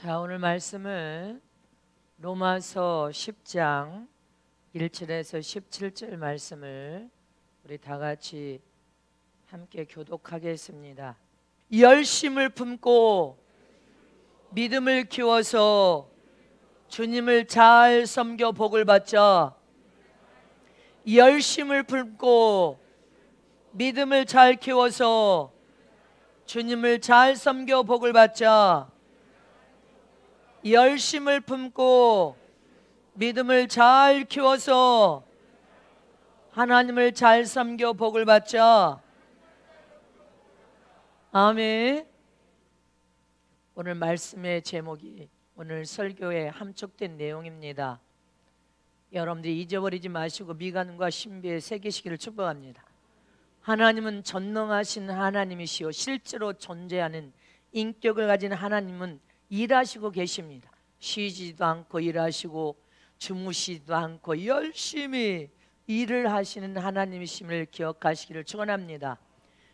자, 오늘 말씀은 로마서 10장 1절에서 17절 말씀을 우리 다 같이 함께 교독하겠습니다. 열심을 품고 믿음을 키워서 주님을 잘 섬겨 복을 받자. 열심을 품고 믿음을 잘 키워서 주님을 잘 섬겨 복을 받자. 열심을 품고 믿음을 잘 키워서 하나님을 잘 섬겨 복을 받자. 아멘. 오늘 말씀의 제목이 오늘 설교에 함축된 내용입니다. 여러분들이 잊어버리지 마시고 미간과 신비에 새기시기를 축복합니다. 하나님은 전능하신 하나님이시요 실제로 존재하는 인격을 가진 하나님은 일하시고 계십니다. 쉬지도 않고 일하시고 주무시지도 않고 열심히 일을 하시는 하나님이심을 기억하시기를 축원합니다.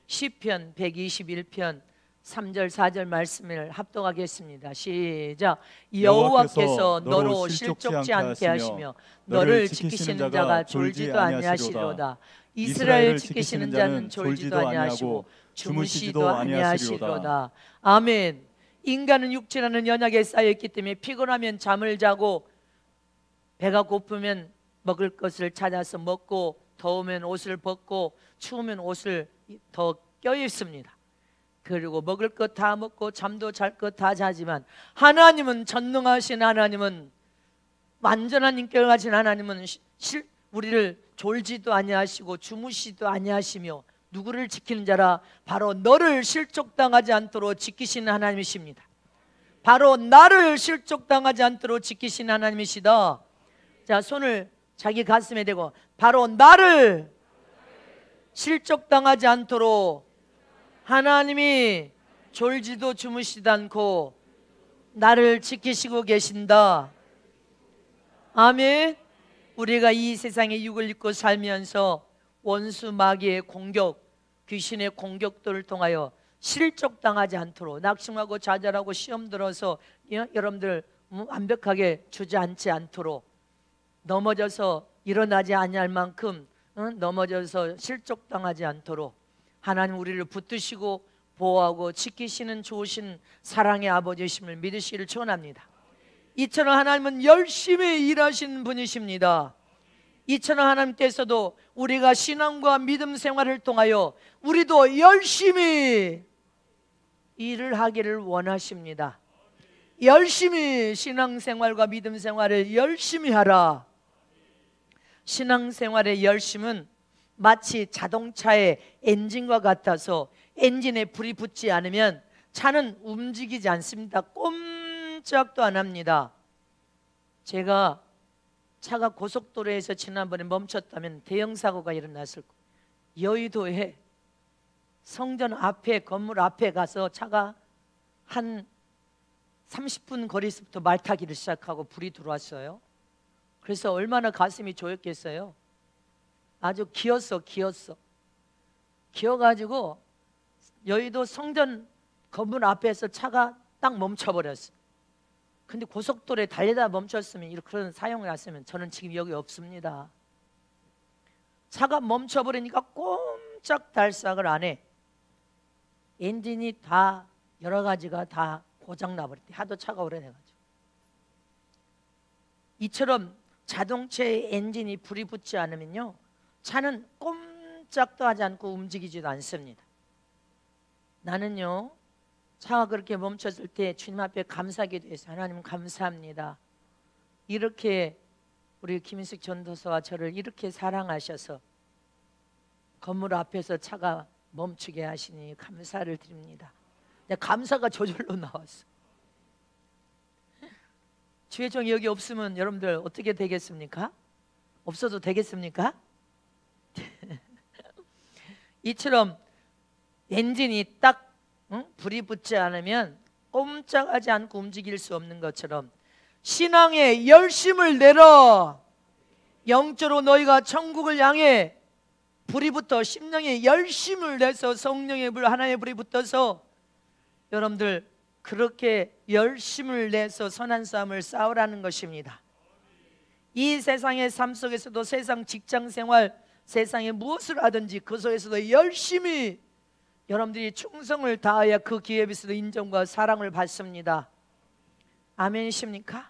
시편 121편 3절 4절 말씀을 합독하겠습니다. 시작. 여호와께서 너로 실족지 않게 하시며 너를 지키시는 자가 졸지도 아니하시리로다. 이스라엘 지키시는 자는 졸지도 아니하시고 주무시지도 아니하시리로다. 아멘. 인간은 육체라는 연약에 쌓여있기 때문에 피곤하면 잠을 자고 배가 고프면 먹을 것을 찾아서 먹고 더우면 옷을 벗고 추우면 옷을 더 껴입습니다. 그리고 먹을 것 다 먹고 잠도 잘 것 다 자지만 하나님은 전능하신 하나님은 완전한 인격을 가진 하나님은 우리를 졸지도 아니하시고 주무시지도 아니하시며 누구를 지키는 자라? 바로 너를 실족당하지 않도록 지키시는 하나님이십니다. 바로 나를 실족당하지 않도록 지키시는 하나님이시다. 자, 손을 자기 가슴에 대고 바로 나를 실족당하지 않도록 하나님이 졸지도 주무시지 않고 나를 지키시고 계신다. 아멘. 우리가 이 세상에 육을 입고 살면서 원수 마귀의 공격, 귀신의 공격들을 통하여 실족당하지 않도록 낙심하고 좌절하고 시험 들어서 여러분들 완벽하게 주저앉지 않도록 넘어져서 일어나지 아니할 만큼 넘어져서 실족당하지 않도록 하나님 우리를 붙드시고 보호하고 지키시는 좋으신 사랑의 아버지심을 믿으시기를 축원합니다. 이처럼 하나님은 열심히 일하시는 분이십니다. 이처럼 하나님께서도 우리가 신앙과 믿음 생활을 통하여 우리도 열심히 일을 하기를 원하십니다. 열심히 신앙생활과 믿음 생활을 열심히 하라. 신앙생활의 열심은 마치 자동차의 엔진과 같아서 엔진에 불이 붙지 않으면 차는 움직이지 않습니다. 꼼짝도 안 합니다. 제가 차가 고속도로에서 지난번에 멈췄다면 대형 사고가 일어났을 거예요. 여의도에 성전 앞에 건물 앞에 가서 차가 한 30분 거리서부터 말타기를 시작하고 불이 들어왔어요. 그래서 얼마나 가슴이 조였겠어요. 아주 기었어. 기어가지고 여의도 성전 건물 앞에서 차가 딱 멈춰버렸어. 근데 고속도로에 달리다 멈췄으면 이렇게 그런 사용을 했으면 저는 지금 여기 없습니다. 차가 멈춰버리니까 꼼짝달싹을 안 해. 엔진이 다 여러 가지가 다 고장나버렸대. 하도 차가 오래돼가지고. 이처럼 자동차의 엔진이 불이 붙지 않으면요 차는 꼼짝도 하지 않고 움직이지도 않습니다. 나는요 차가 그렇게 멈췄을 때 주님 앞에 감사하기도 해서 하나님 감사합니다. 이렇게 우리 김인숙 전도사와 저를 이렇게 사랑하셔서 건물 앞에서 차가 멈추게 하시니 감사를 드립니다. 감사가 저절로 나왔어. 주의 종이 여기 없으면 여러분들 어떻게 되겠습니까? 없어도 되겠습니까? 이처럼 엔진이 딱 불이 붙지 않으면 꼼짝하지 않고 움직일 수 없는 것처럼 신앙에 열심을 내라. 영적으로 너희가 천국을 향해 불이 붙어 심령에 열심을 내서 성령의 불 하나의 불이 붙어서 여러분들 그렇게 열심을 내서 선한 싸움을 싸우라는 것입니다. 이 세상의 삶 속에서도, 세상 직장생활, 세상에 무엇을 하든지 그 속에서도 열심히 여러분들이 충성을 다해야 그 기업에서도 인정과 사랑을 받습니다. 아멘이십니까?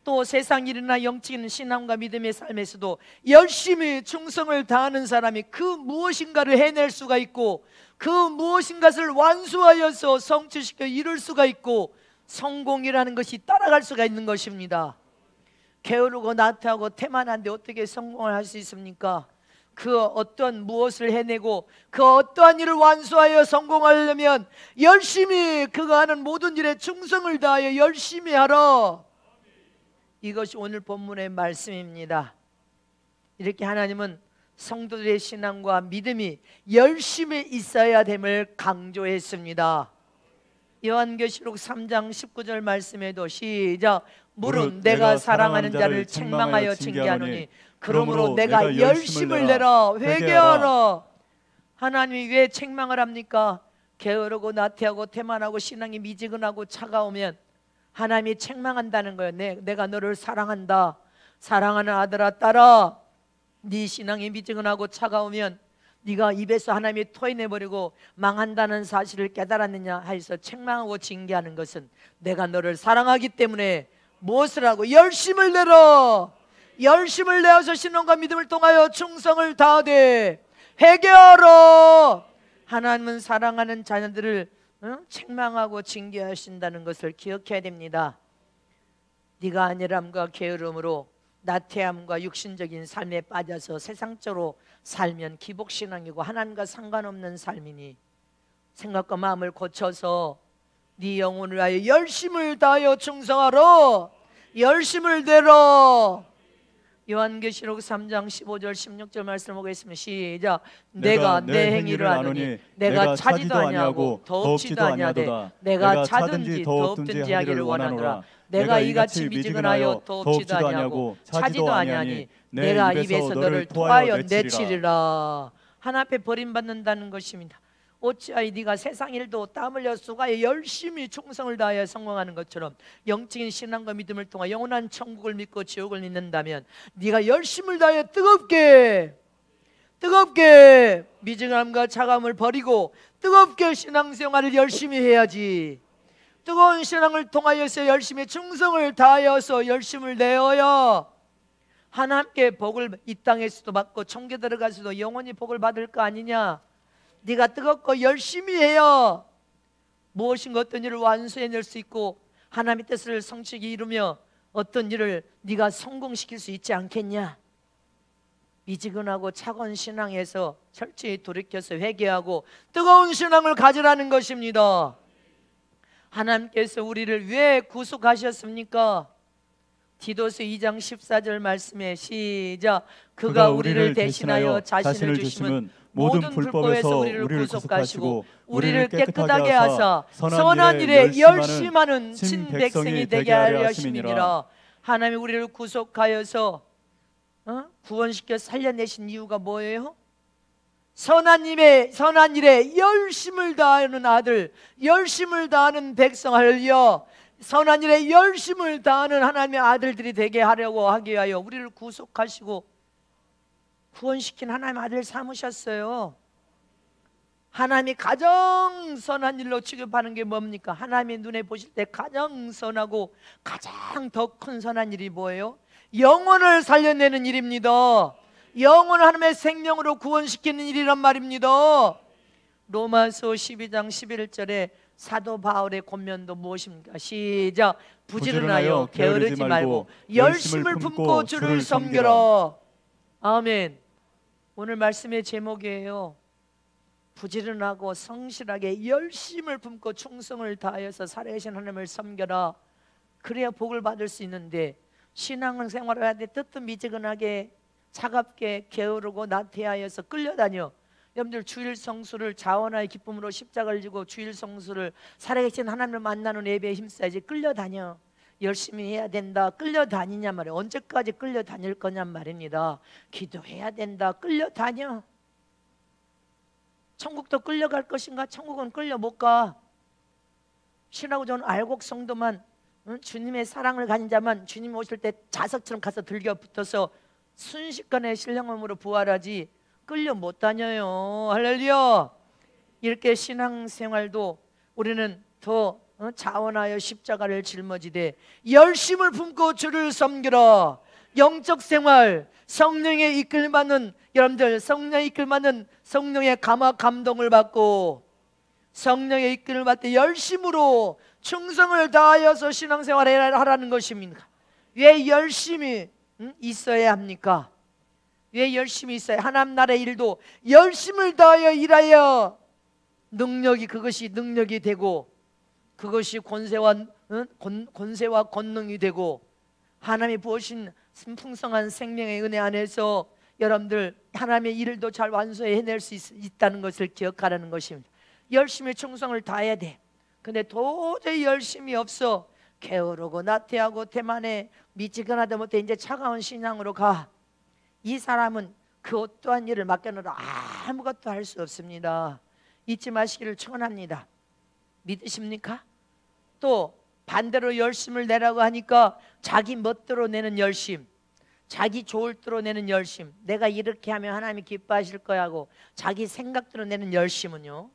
또 세상 일이나 영적인 신앙과 믿음의 삶에서도 열심히 충성을 다하는 사람이 그 무엇인가를 해낼 수가 있고, 그 무엇인가를 완수하여서 성취시켜 이룰 수가 있고, 성공이라는 것이 따라갈 수가 있는 것입니다. 게으르고 나태하고 태만한데 어떻게 성공을 할 수 있습니까? 그 어떤 무엇을 해내고 그 어떠한 일을 완수하여 성공하려면 열심히 그가 하는 모든 일에 충성을 다하여 열심히 하라. 이것이 오늘 본문의 말씀입니다. 이렇게 하나님은 성도들의 신앙과 믿음이 열심히 있어야 됨을 강조했습니다. 요한계시록 3장 19절 말씀에도 시작, 무릇 내가 사랑하는 자를 책망하여 징계하노니 그러므로 내가 열심을 내라 회개하라. 하나님이 왜 책망을 합니까? 게으르고 나태하고 태만하고 신앙이 미지근하고 차가우면 하나님이 책망한다는 거예요. 내가 너를 사랑한다. 사랑하는 아들아 딸아, 네 신앙이 미지근하고 차가우면 네가 입에서 하나님이 토해내버리고 망한다는 사실을 깨달았느냐 하여서 책망하고 징계하는 것은 내가 너를 사랑하기 때문에 무엇을 하고 열심을 내라. 열심을 내어서 신앙과 믿음을 통하여 충성을 다하되 회개하라. 하나님은 사랑하는 자녀들을 책망하고 징계하신다는 것을 기억해야 됩니다. 네가 안일함과 게으름으로 나태함과 육신적인 삶에 빠져서 세상적으로 살면 기복신앙이고 하나님과 상관없는 삶이니 생각과 마음을 고쳐서 네 영혼을 위하여 열심을 다하여 충성하라. 열심을 내라. 요한계시록 3장 15절 16절 말씀을 보겠습니다. 시작. 내가 내 행위를 아노니 내가 차지도 아니하고 더없지도 아니하되 내가 차든지 더없든지 하기를 원하노라. 내가 이같이 미지근하여 더없지도 아니하고 차지도 아니하니 내가 입에서 너를 토하여 내치리라. 하나 앞에 버림받는다는 것입니다. 어찌하여 네가 세상 일도 땀 흘려 수고하여 열심히 충성을 다하여 성공하는 것처럼 영적인 신앙과 믿음을 통해 영원한 천국을 믿고 지옥을 믿는다면 네가 열심을 다하여 뜨겁게 미증함과 차가움을 버리고 뜨겁게 신앙생활을 열심히 해야지. 뜨거운 신앙을 통하여서 열심히 충성을 다하여서 열심을 내어야 하나님께 복을 이 땅에서도 받고 천국에 들어가서도 영원히 복을 받을 거 아니냐. 네가 뜨겁고 열심히 해야 무엇인가 어떤 일을 완수해낼 수 있고 하나님의 뜻을 성취하게 이루며 어떤 일을 네가 성공시킬 수 있지 않겠냐. 미지근하고 차가운 신앙에서 철저히 돌이켜서 회개하고 뜨거운 신앙을 가지라는 것입니다. 하나님께서 우리를 왜 구속하셨습니까? 디도서 2장 14절 말씀에 시작. 그가 우리를 대신하여 자신을 주심은 모든 불법에서 우리를 구속하시고 우리를 깨끗하게 하사 선한 일에 열심하는 친백성이 되게 하려 하심이니라. 하나님이 우리를 구속하여서 구원시켜 살려내신 이유가 뭐예요? 선한 일에 열심을 다하는 아들, 열심을 다하는 백성 하려, 선한 일에 열심을 다하는 하나님의 아들들이 되게 하려고 하기 위하여 우리를 구속하시고 구원시킨 하나님의 아들 삼으셨어요. 하나님이 가장 선한 일로 취급하는 게 뭡니까? 하나님의 눈에 보실 때 가장 선하고 가장 더 큰 선한 일이 뭐예요? 영혼을 살려내는 일입니다. 영혼을 하나님의 생명으로 구원시키는 일이란 말입니다. 로마서 12장 11절에 사도 바울의 권면도 무엇입니까? 시작. 부지런하여 게으르지 말고 열심을 품고 주를 섬겨라. 아멘. 오늘 말씀의 제목이에요. 부지런하고 성실하게 열심을 품고 충성을 다하여서 살아계신 하나님을 섬겨라. 그래야 복을 받을 수 있는데 신앙생활을 할 때 뜨뜻미지근하게 차갑게 게으르고 나태하여서 끌려다녀. 여러분들 주일 성수를 자원하의 기쁨으로 십자가를 지고 주일 성수를 살아계신 하나님을 만나는 예배에 힘써야지. 끌려다녀. 열심히 해야 된다. 끌려다니냐 말이에요. 언제까지 끌려다닐 거냐 말입니다. 기도해야 된다. 끌려다녀. 천국도 끌려갈 것인가? 천국은 끌려 못 가. 신하고 저는 알곡 성도만, 주님의 사랑을 가진 자만 주님 오실 때 자석처럼 가서 들겨 붙어서 순식간에 신령함으로 부활하지 끌려 못 다녀요. 할렐루야. 이렇게 신앙생활도 우리는 더 자원하여 십자가를 짊어지되 열심을 품고 주를 섬기라. 영적 생활, 성령의 이끌받는, 여러분들 성령의 이끌받는, 성령의 감화 감동을 받고 성령의 이끌을 받되 열심으로 충성을 다하여서 신앙생활을 하라는 것입니다. 왜 열심히 있어야 합니까? 왜 열심히 있어야? 하나님 나라의 일도 열심을 다하여 일하여 능력이, 그것이 능력이 되고 그것이 권세와 권능이 되고 하나님이 부으신 풍성한 생명의 은혜 안에서 여러분들 하나님의 일도 잘 완수해 해낼 수 있다는 것을 기억하라는 것입니다. 열심히 충성을 다해야 돼. 근데 도저히 열심이 없어. 게으르고 나태하고 태만해 미치거나 하다 못해 이제 차가운 신앙으로 가. 이 사람은 그 어떠한 일을 맡겨놓으라 아무것도 할 수 없습니다. 잊지 마시기를 축원합니다. 믿으십니까? 또 반대로 열심을 내라고 하니까 자기 멋대로 내는 열심, 자기 좋을 대로 내는 열심, 내가 이렇게 하면 하나님이 기뻐하실 거야 하고 자기 생각대로 내는 열심은요,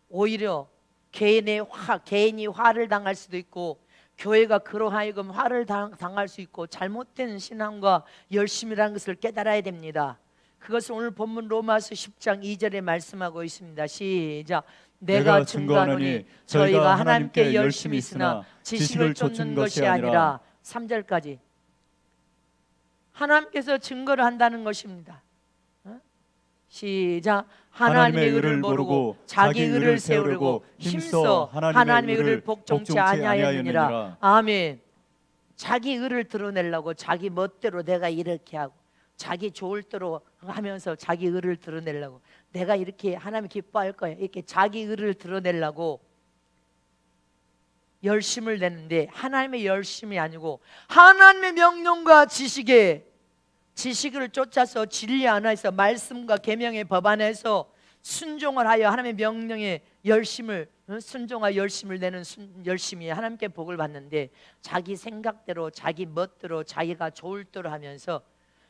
오히려 개인이 화를 당할 수도 있고 교회가 그로 하여금 화를 당할 수 있고 잘못된 신앙과 열심이라는 것을 깨달아야 됩니다. 그것을 오늘 본문 로마서 10장 2절에 말씀하고 있습니다. 시작. 내가 증거하노니 저희가 하나님께 열심히 있으나 지식을 쫓는 것이 아니라 3절까지 하나님께서 증거를 한다는 것입니다. 시작. 하나님의 의를 모르고 자기 의를 세우려고 힘써 하나님의 의를 복종치 아니하였느니라. 아멘. 자기 의를 드러내려고 자기 멋대로 내가 이렇게 하고 자기 좋을 대로 하면서 자기 의를 드러내려고 내가 이렇게 하나님 기뻐할 거야 이렇게 자기 의를 드러내려고 열심을 내는데 하나님의 열심이 아니고 하나님의 명령과 지식을 쫓아서 진리 안에서 말씀과 계명의 법 안에서 순종을 하여 하나님의 명령에 순종하여 열심을 내는 열심히 하나님께 복을 받는데 자기 생각대로 자기 멋대로 자기가 좋을 대로 하면서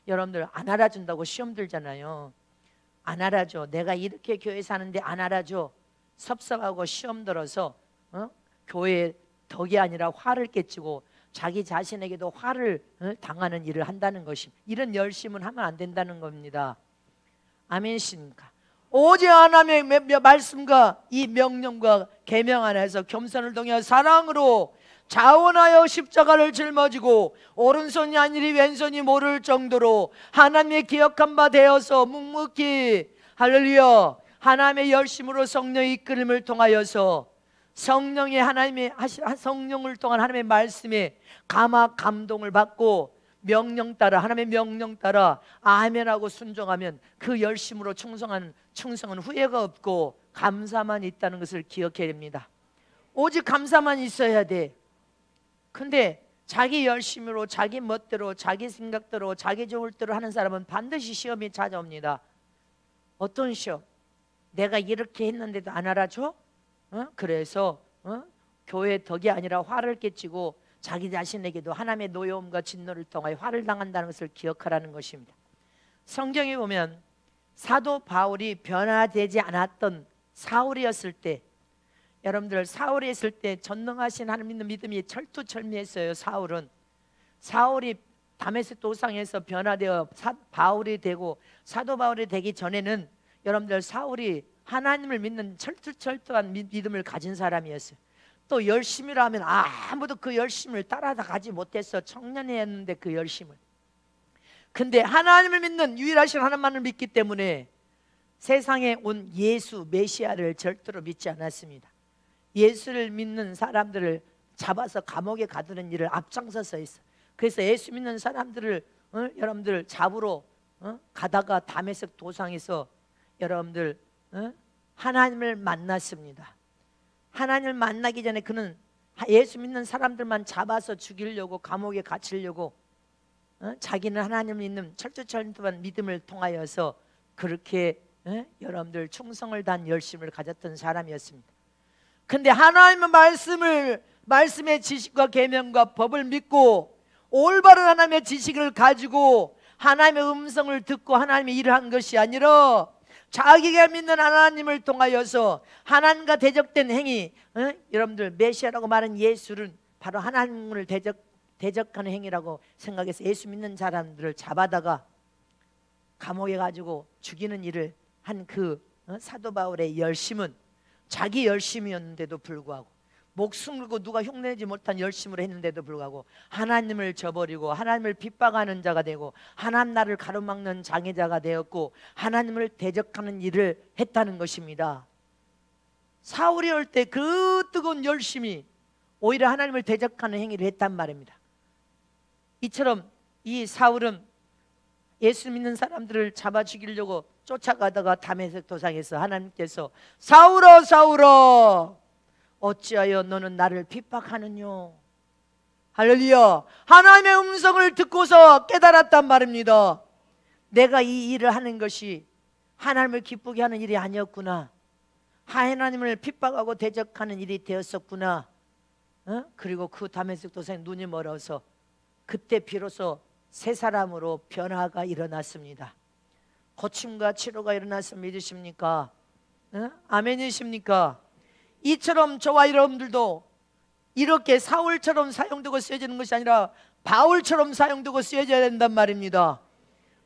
여러분들 안 알아준다고 시험 들잖아요. 안 알아줘. 내가 이렇게 교회 사는데 안 알아줘. 섭섭하고 시험 들어서 교회에 덕이 아니라 화를 깨치고 자기 자신에게도 화를 당하는 일을 한다는 것입니다. 이런 열심은 하면 안 된다는 겁니다. 아멘이십니까? 오직 하나님의 말씀과 이 명령과 계명 안에서 겸손을 통해 사랑으로 자원하여 십자가를 짊어지고 오른손이 아니리 왼손이 모를 정도로 하나님의 기억한 바 되어서 묵묵히 할렐루야 하나님의 열심으로 성령의 이끌림을 통하여서 성령을 통한 하나님의 말씀에 감화 감동을 받고 명령 따라 하나님의 명령 따라 아멘하고 순종하면 그 열심으로 충성은 후회가 없고 감사만 있다는 것을 기억해야 됩니다. 오직 감사만 있어야 돼. 근데 자기 열심으로 자기 멋대로 자기 생각대로 자기 좋을 대로 하는 사람은 반드시 시험이 찾아옵니다. 어떤 시험? 내가 이렇게 했는데도 안 알아줘? 그래서 교회의 덕이 아니라 화를 깨치고 자기 자신에게도 하나님의 노여움과 진노를 통하여 화를 당한다는 것을 기억하라는 것입니다. 성경에 보면 사도 바울이 변화되지 않았던 사울이었을 때 여러분들 사울이 있을 때 전능하신 하나님 믿는 믿음이 철두철미했어요. 사울이 다메섹 도상에서 변화되어 바울이 되고 사도 바울이 되기 전에는 여러분들 사울이 하나님을 믿는 철두철두한 믿음을 가진 사람이었어요. 또 열심히라 하면 아무도 그 열심을 따라가지 못했어. 청년이었는데 그 열심을. 근데 하나님을 믿는 유일하신 하나님만을 믿기 때문에 세상에 온 예수 메시아를 절대로 믿지 않았습니다. 예수를 믿는 사람들을 잡아서 감옥에 가두는 일을 앞장서서 했어. 그래서 예수 믿는 사람들을 여러분들 잡으러 가다가 다메섹 도상에서 여러분들 하나님을 만났습니다. 하나님을 만나기 전에 그는 예수 믿는 사람들만 잡아서 죽이려고 감옥에 갇히려고 자기는 하나님을 믿는 철두철미한 믿음을 통하여서 그렇게 여러분들 충성을 다한 열심을 가졌던 사람이었습니다. 근데 하나님의 말씀의 지식과 계명과 법을 믿고 올바른 하나님의 지식을 가지고 하나님의 음성을 듣고 하나님의 일을 한 것이 아니라 자기가 믿는 하나님을 통하여서 하나님과 대적된 행위, 여러분들 메시아라고 말하는 예수는 바로 하나님을 대적하는 행위라고 생각해서 예수 믿는 사람들을 잡아다가 감옥에 가지고 죽이는 일을 한 그 사도 바울의 열심은 자기 열심이었는데도 불구하고, 목숨 걸고 누가 흉내내지 못한 열심으로 했는데도 불구하고 하나님을 저버리고 하나님을 핍박하는 자가 되고 하나님 나라를 가로막는 장애자가 되었고 하나님을 대적하는 일을 했다는 것입니다. 사울이 할 때 그 뜨거운 열심이 오히려 하나님을 대적하는 행위를 했단 말입니다. 이처럼 이 사울은 예수 믿는 사람들을 잡아 죽이려고 쫓아가다가 다메섹 도상에서 하나님께서 사울아 사울아 어찌하여 너는 나를 핍박하느뇨. 할렐루야. 하나님의 음성을 듣고서 깨달았단 말입니다. 내가 이 일을 하는 것이 하나님을 기쁘게 하는 일이 아니었구나. 하나님을 핍박하고 대적하는 일이 되었었구나. 그리고 그 다메섹 도상에 눈이 멀어서 그때 비로소 새 사람으로 변화가 일어났습니다. 고침과 치료가 일어났으면 믿으십니까? 아멘이십니까? 이처럼 저와 여러분들도 이렇게 사울처럼 사용되고 쓰여지는 것이 아니라 바울처럼 사용되고 쓰여져야 된단 말입니다.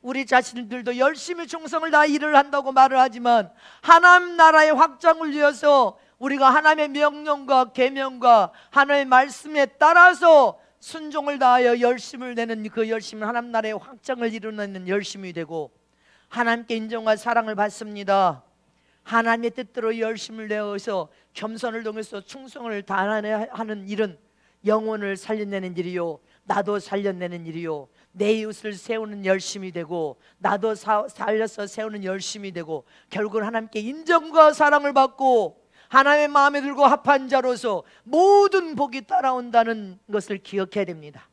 우리 자신들도 열심히 충성을 다해 일을 한다고 말을 하지만 하나님 나라의 확장을 위해서 우리가 하나님의 명령과 계명과 하나님의 말씀에 따라서 순종을 다하여 열심을 내는 그 열심은 하나님 나라의 확장을 이루는 열심이 되고 하나님께 인정과 사랑을 받습니다. 하나님의 뜻대로 열심을 내어서 겸손을 통해서 충성을 다하는 일은 영혼을 살려내는 일이요, 나도 살려내는 일이요, 내 이웃을 세우는 열심이 되고 나도 살려서 세우는 열심이 되고 결국은 하나님께 인정과 사랑을 받고 하나님의 마음에 들고 합한 자로서 모든 복이 따라온다는 것을 기억해야 됩니다.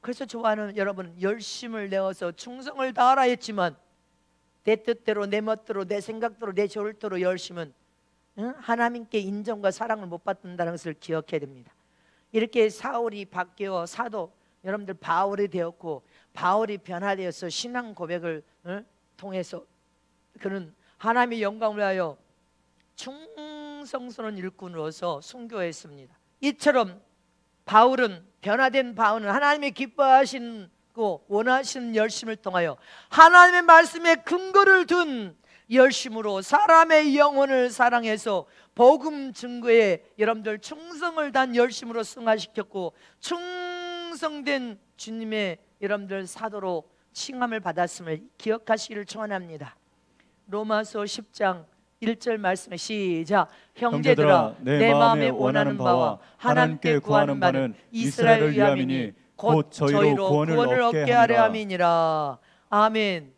그래서 좋아하는 여러분, 열심을 내어서 충성을 다하라 했지만 내 뜻대로 내 멋대로 내 생각대로 내 저울대로 열심은 하나님께 인정과 사랑을 못 받는다는 것을 기억해야 됩니다. 이렇게 사울이 바뀌어 사도 여러분들 바울이 되었고 바울이 변화되어서 신앙 고백을 통해서 그는 하나님의 영광을 위하여 충성스러운 일꾼으로서 순교했습니다. 이처럼 변화된 바울은 하나님의 기뻐하시고 원하시는 열심을 통하여 하나님의 말씀에 근거를 둔 열심으로 사람의 영혼을 사랑해서 복음 증거에 여러분들 충성을 다한 열심으로 승화시켰고 충성된 주님의 여러분들 사도로 칭함을 받았음을 기억하시기를 축원합니다. 로마서 10장 1절 말씀에 시작. 형제들아 내 마음에 원하는 바와 하나님께 구하는 바는 이스라엘을 위함이니 곧 저희로 구원을 얻게 하려 함이니라. 아멘.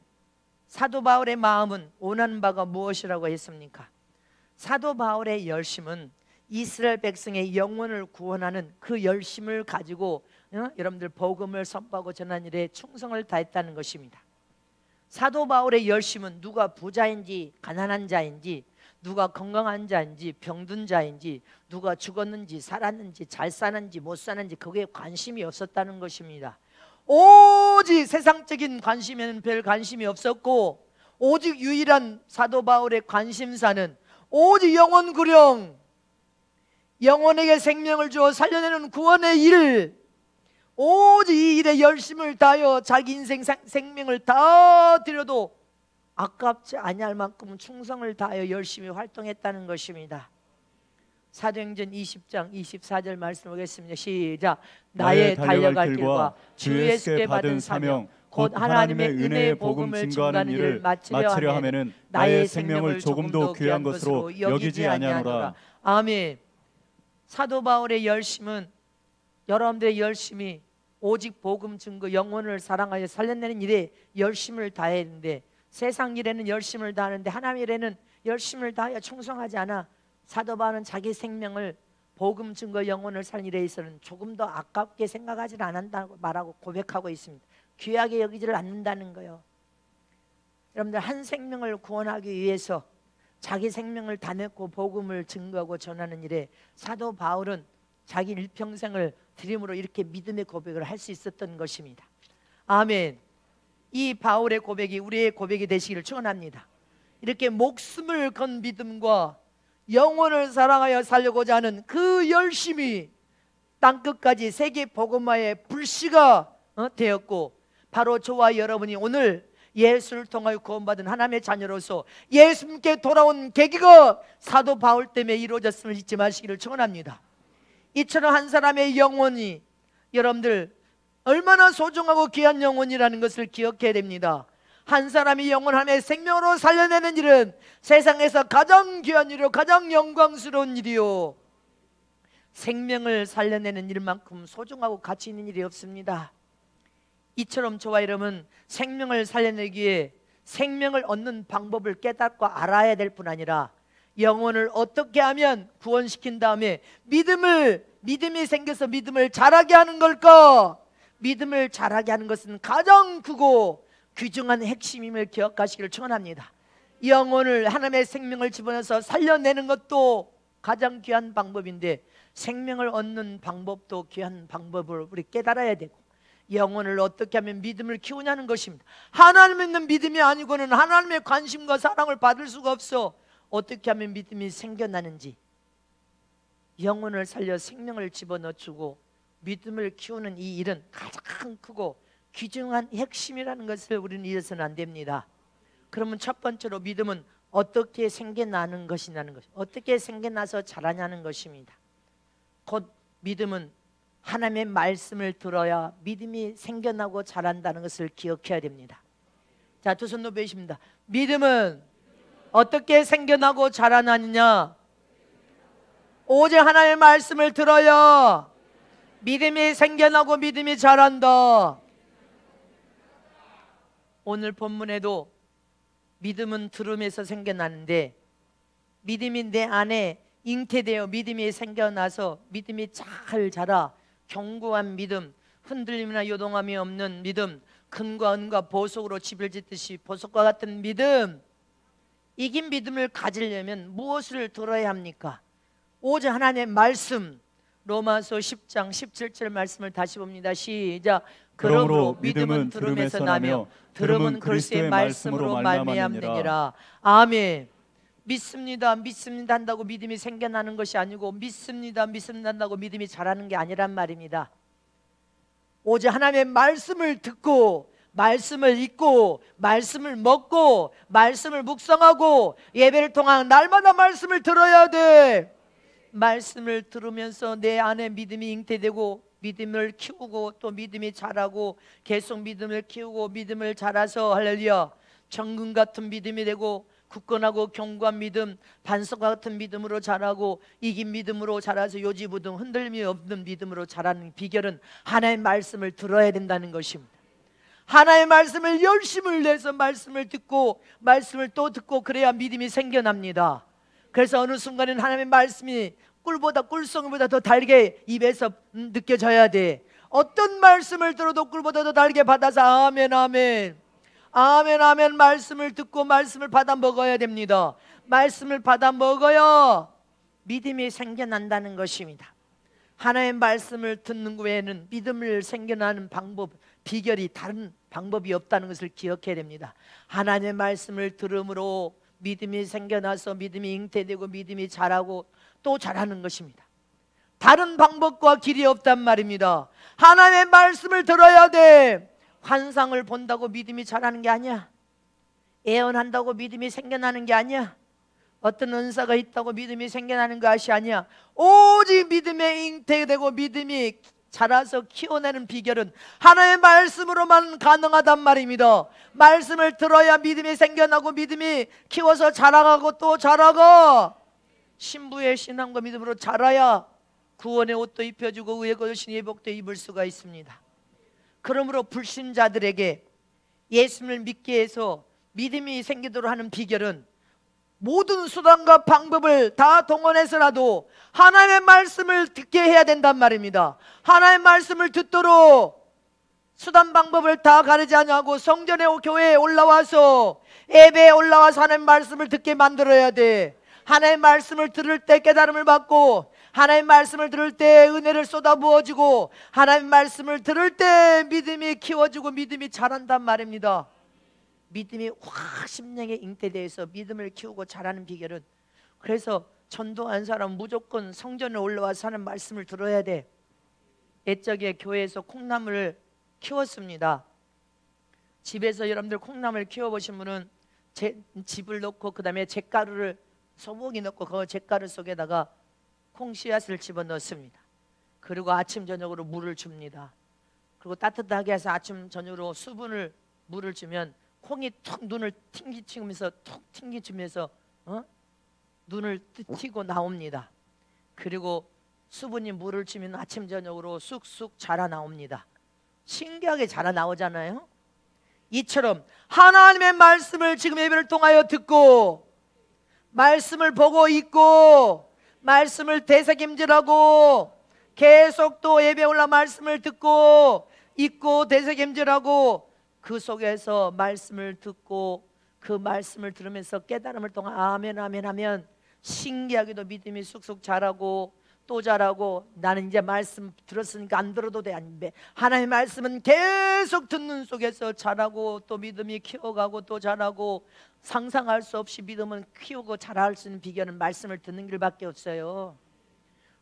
사도 바울의 마음은 원하는 바가 무엇이라고 했습니까? 사도 바울의 열심은 이스라엘 백성의 영혼을 구원하는 그 열심을 가지고 여러분들 복음을 선포하고 전하는 일에 충성을 다했다는 것입니다. 사도 바울의 열심은 누가 부자인지 가난한 자인지 누가 건강한 자인지 병든 자인지 누가 죽었는지 살았는지 잘 사는지 못 사는지 그게 관심이 없었다는 것입니다. 오직 세상적인 관심에는 별 관심이 없었고 오직 유일한 사도 바울의 관심사는 오직 영혼 구령, 영혼에게 생명을 주어 살려내는 구원의 일, 오직 이 일에 열심을 다하여 자기 인생 생명을 다 드려도 아깝지 아니할 만큼 충성을 다하여 열심히 활동했다는 것입니다. 사도행전 20장 24절 말씀 보겠습니다. 시작. 나의 달려갈 길과 주 예수께 받은 사명 곧 하나님의 은혜의 복음을 증거하는 일을 마치려 하면은 나의 생명을 조금도 귀한 것으로 여기지 아니하노라. 아멘. 사도 바울의 열심은 여러분들의 열심이 오직 복음 증거 영혼을 사랑하여 살려내는 일에 열심을 다해야 하는데 세상 일에는 열심을 다하는데 하나님 일에는 열심을 다하여 충성하지 않아 사도 바울은 자기 생명을 복음 증거 영혼을 살리는 일에 있어서는 조금 더 아깝게 생각하지 않는다고 말하고 고백하고 있습니다. 귀하게 여기지를 않는다는 거예요. 여러분들 한 생명을 구원하기 위해서 자기 생명을 다 내고 복음을 증거하고 전하는 일에 사도 바울은 자기 일평생을 드림으로 이렇게 믿음의 고백을 할 수 있었던 것입니다. 아멘. 이 바울의 고백이 우리의 고백이 되시기를 축원합니다. 이렇게 목숨을 건 믿음과 영혼을 사랑하여 살려고자 하는 그 열심이 땅끝까지 세계 복음화의 불씨가 되었고, 바로 저와 여러분이 오늘 예수를 통하여 구원받은 하나님의 자녀로서 예수님께 돌아온 계기가 사도 바울 때문에 이루어졌음을 잊지 마시기를 축원합니다. 이처럼 한 사람의 영혼이 여러분들 얼마나 소중하고 귀한 영혼이라는 것을 기억해야 됩니다. 한 사람이 영혼 하나님의 생명으로 살려내는 일은 세상에서 가장 귀한 일이요 가장 영광스러운 일이요, 생명을 살려내는 일만큼 소중하고 가치 있는 일이 없습니다. 이처럼 저와 여러분 생명을 살려내기 위해 생명을 얻는 방법을 깨닫고 알아야 될 뿐 아니라 영혼을 어떻게 하면 구원시킨 다음에 믿음이 생겨서 믿음을 자라게 하는 걸까? 믿음을 자라게 하는 것은 가장 크고 귀중한 핵심임을 기억하시기를 축원합니다. 영혼을 하나님의 생명을 집어넣어서 살려내는 것도 가장 귀한 방법인데 생명을 얻는 방법도 귀한 방법을 우리 깨달아야 되고, 영혼을 어떻게 하면 믿음을 키우냐는 것입니다. 하나님 믿는 믿음이 아니고는 하나님의 관심과 사랑을 받을 수가 없어. 어떻게 하면 믿음이 생겨나는지, 영혼을 살려 생명을 집어넣어주고 믿음을 키우는 이 일은 가장 크고 귀중한 핵심이라는 것을 우리는 잊어서는 안 됩니다. 그러면 첫 번째로 믿음은 어떻게 생겨나는 것이냐는 것, 어떻게 생겨나서 자라냐는 것입니다. 곧 믿음은 하나님의 말씀을 들어야 믿음이 생겨나고 자란다는 것을 기억해야 됩니다. 자, 두 손 높이십니다. 믿음은 어떻게 생겨나고 자라나느냐? 오직 하나님의 말씀을 들어야 믿음이 생겨나고 믿음이 자란다. 오늘 본문에도 믿음은 들음에서 생겨나는데, 믿음이 내 안에 잉태되어 믿음이 생겨나서 믿음이 잘 자라 견고한 믿음, 흔들림이나 요동함이 없는 믿음, 금과 은과 보석으로 집을 짓듯이 보석과 같은 믿음, 이긴 믿음을 가지려면 무엇을 들어야 합니까? 오직 하나님의 말씀. 로마서 10장 17절 말씀을 다시 봅니다. 시작. 그러므로 믿음은 들음에서 나며 들음은 그리스도의 말씀으로 말미암느니라. 아멘. 믿습니다 한다고 믿음이 생겨나는 것이 아니고, 믿습니다 한다고 믿음이 자라는 게 아니란 말입니다. 오직 하나님의 말씀을 듣고 말씀을 읽고 말씀을 먹고 말씀을 묵상하고 예배를 통한 날마다 말씀을 들어야 돼. 말씀을 들으면서 내 안에 믿음이 잉태되고 믿음을 키우고 또 믿음이 자라고 계속 믿음을 키우고 믿음을 자라서 할렐루야 정금 같은 믿음이 되고 굳건하고 견고한 믿음, 반석과 같은 믿음으로 자라고 이긴 믿음으로 자라서 요지부동 흔들림이 없는 믿음으로 자라는 비결은 하나님의 말씀을 들어야 된다는 것입니다. 하나님의 말씀을 열심을 내서 말씀을 듣고 말씀을 또 듣고 그래야 믿음이 생겨납니다. 그래서 어느 순간에는 하나님의 말씀이 꿀송이보다 더 달게 입에서 느껴져야 돼. 어떤 말씀을 들어도 꿀보다 더 달게 받아서 아멘 아멘 아멘 아멘 말씀을 듣고 말씀을 받아 먹어야 됩니다. 말씀을 받아 먹어야 믿음이 생겨난다는 것입니다. 하나님의 말씀을 듣는 외에는 믿음을 생겨나는 방법, 비결이 다른 방법이 없다는 것을 기억해야 됩니다. 하나님의 말씀을 들음으로 믿음이 생겨나서 믿음이 잉태되고 믿음이 자라고 또 자라는 것입니다. 다른 방법과 길이 없단 말입니다. 하나님의 말씀을 들어야 돼. 환상을 본다고 믿음이 자라는 게 아니야. 예언한다고 믿음이 생겨나는 게 아니야. 어떤 은사가 있다고 믿음이 생겨나는 것이 아니야. 오직 믿음에 잉태되고 믿음이 자라서 키워내는 비결은 하나님의 말씀으로만 가능하단 말입니다. 말씀을 들어야 믿음이 생겨나고 믿음이 키워서 자라가고 또 자라가 신부의 신앙과 믿음으로 자라야 구원의 옷도 입혀주고 의의 거룩신 예복도 입을 수가 있습니다. 그러므로 불신자들에게 예수님을 믿게 해서 믿음이 생기도록 하는 비결은 모든 수단과 방법을 다 동원해서라도 하나님의 말씀을 듣게 해야 된단 말입니다. 하나님의 말씀을 듣도록 수단 방법을 다 가리지 않냐고 성전에 교회에 올라와서 예배에 올라와서 하나님 말씀을 듣게 만들어야 돼. 하나님 말씀을 들을 때 깨달음을 받고, 하나님 말씀을 들을 때 은혜를 쏟아부어지고, 하나님 말씀을 들을 때 믿음이 키워지고 믿음이 자란단 말입니다. 믿음이 확 심령에 잉태되어서 믿음을 키우고 자라는 비결은, 그래서 전도한 사람 무조건 성전에 올라와서 하는 말씀을 들어야 돼. 옛적에 교회에서 콩나물을 키웠습니다. 집에서 여러분들 콩나물 키워보신 분은 집을 넣고 그 다음에 잿가루를 소고기 넣고 그 잿가루 속에다가 콩씨앗을 집어넣습니다. 그리고 아침 저녁으로 물을 줍니다. 그리고 따뜻하게 해서 아침 저녁으로 물을 주면 콩이 툭 눈을 튕기치면서 눈을 튀고 나옵니다. 그리고 수분이 물을 주면 아침 저녁으로 쑥쑥 자라 나옵니다. 신기하게 자라 나오잖아요. 이처럼 하나님의 말씀을 지금 예배를 통하여 듣고, 말씀을 보고 읽고, 말씀을 되새김질하고, 계속 또 예배 올라 말씀을 듣고 읽고 되새김질하고, 그 속에서 말씀을 듣고 그 말씀을 들으면서 깨달음을 통해 아멘 아멘 하면 신기하게도 믿음이 쑥쑥 자라고 또 자라고, 나는 이제 말씀 들었으니까 안 들어도 돼. 하나님의 말씀은 계속 듣는 속에서 자라고 또 믿음이 키워가고 또 자라고, 상상할 수 없이 믿음은 키우고 자랄 수 있는 비결은 말씀을 듣는 길밖에 없어요.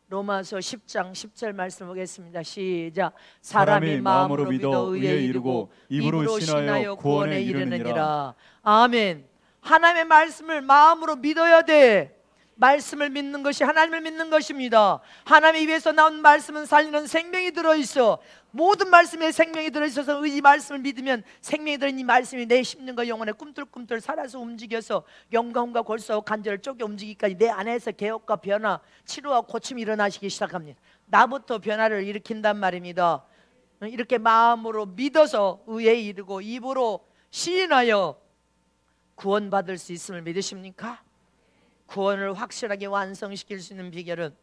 로마서 10장 10절 말씀 보겠습니다. 시작. 사람이 마음으로 믿어 의에 이르고 입으로 신하여 구원에 이르느니라. 아멘. 하나님의 말씀을 마음으로 믿어야 돼. 말씀을 믿는 것이 하나님을 믿는 것입니다. 하나님의 입에서 나온 말씀은 살리는 생명이 들어있어. 모든 말씀에 생명이 들어있어서 이 말씀을 믿으면 생명이 들어있는 이 말씀이 내 심령과 영혼에 꿈틀꿈틀 살아서 움직여서 영광과 골수와 관절을 쪼개 움직이기까지 내 안에서 개혁과 변화, 치료와 고침이 일어나시기 시작합니다. 나부터 변화를 일으킨단 말입니다. 이렇게 마음으로 믿어서 의에 이르고 입으로 시인하여 구원받을 수 있음을 믿으십니까? 구원을 확실하게 완성시킬 수 있는 비결은